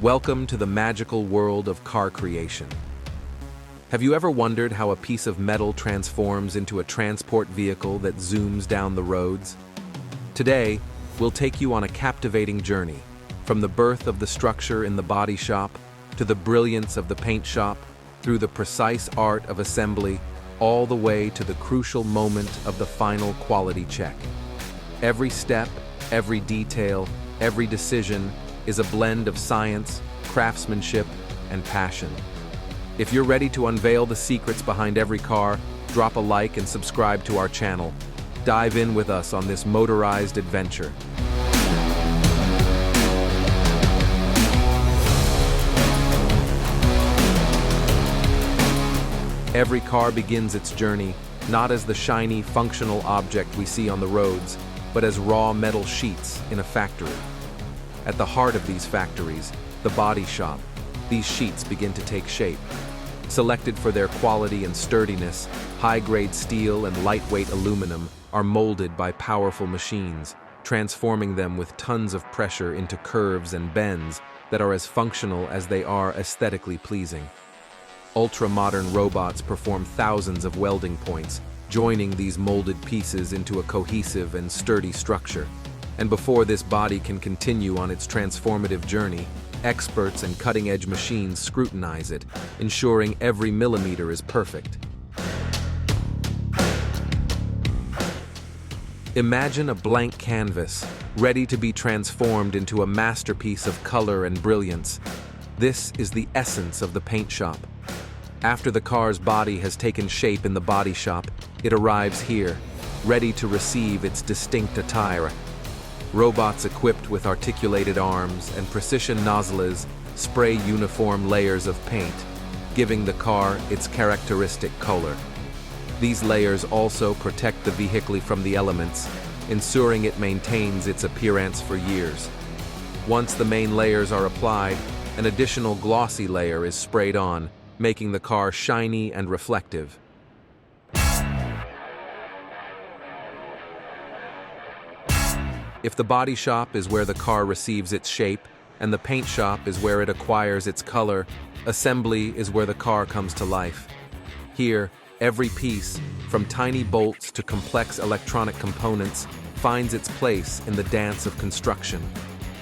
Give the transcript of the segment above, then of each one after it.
Welcome to the magical world of car creation. Have you ever wondered how a piece of metal transforms into a transport vehicle that zooms down the roads? Today, we'll take you on a captivating journey, from the birth of the structure in the body shop, to the brilliance of the paint shop, through the precise art of assembly, all the way to the crucial moment of the final quality check. Every step, every detail, every decision is a blend of science, craftsmanship, and passion. If you're ready to unveil the secrets behind every car, drop a like and subscribe to our channel. Dive in with us on this motorized adventure. Every car begins its journey not as the shiny, functional object we see on the roads, but as raw metal sheets in a factory. At the heart of these factories, the body shop, these sheets begin to take shape. Selected for their quality and sturdiness, high-grade steel and lightweight aluminum are molded by powerful machines, transforming them with tons of pressure into curves and bends that are as functional as they are aesthetically pleasing. Ultra-modern robots perform thousands of welding points, joining these molded pieces into a cohesive and sturdy structure. And before this body can continue on its transformative journey, experts and cutting-edge machines scrutinize it, ensuring every millimeter is perfect. Imagine a blank canvas, ready to be transformed into a masterpiece of color and brilliance. This is the essence of the paint shop. After the car's body has taken shape in the body shop, it arrives here, ready to receive its distinct attire. Robots equipped with articulated arms and precision nozzles spray uniform layers of paint, giving the car its characteristic color. These layers also protect the vehicle from the elements, ensuring it maintains its appearance for years. Once the main layers are applied, an additional glossy layer is sprayed on, making the car shiny and reflective. If the body shop is where the car receives its shape, and the paint shop is where it acquires its color, assembly is where the car comes to life. Here, every piece, from tiny bolts to complex electronic components, finds its place in the dance of construction.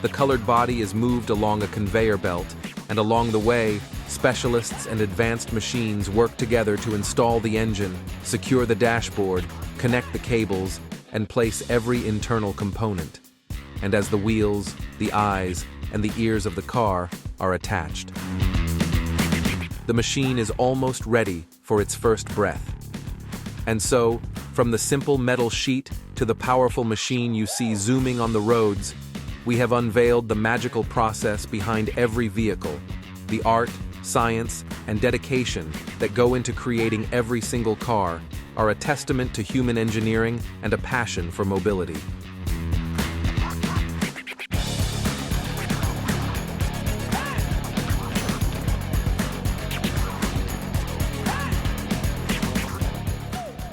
The colored body is moved along a conveyor belt, and along the way, specialists and advanced machines work together to install the engine, secure the dashboard, connect the cables, and place every internal component. And as the wheels, the eyes, and the ears of the car are attached, the machine is almost ready for its first breath. And so, from the simple metal sheet to the powerful machine you see zooming on the roads, we have unveiled the magical process behind every vehicle, the art, science, and dedication that go into creating every single car are a testament to human engineering and a passion for mobility.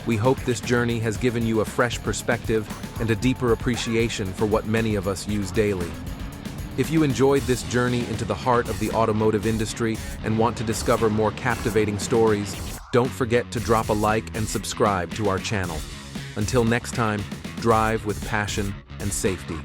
We hope this journey has given you a fresh perspective and a deeper appreciation for what many of us use daily. If you enjoyed this journey into the heart of the automotive industry and want to discover more captivating stories, don't forget to drop a like and subscribe to our channel. Until next time, drive with passion and safety.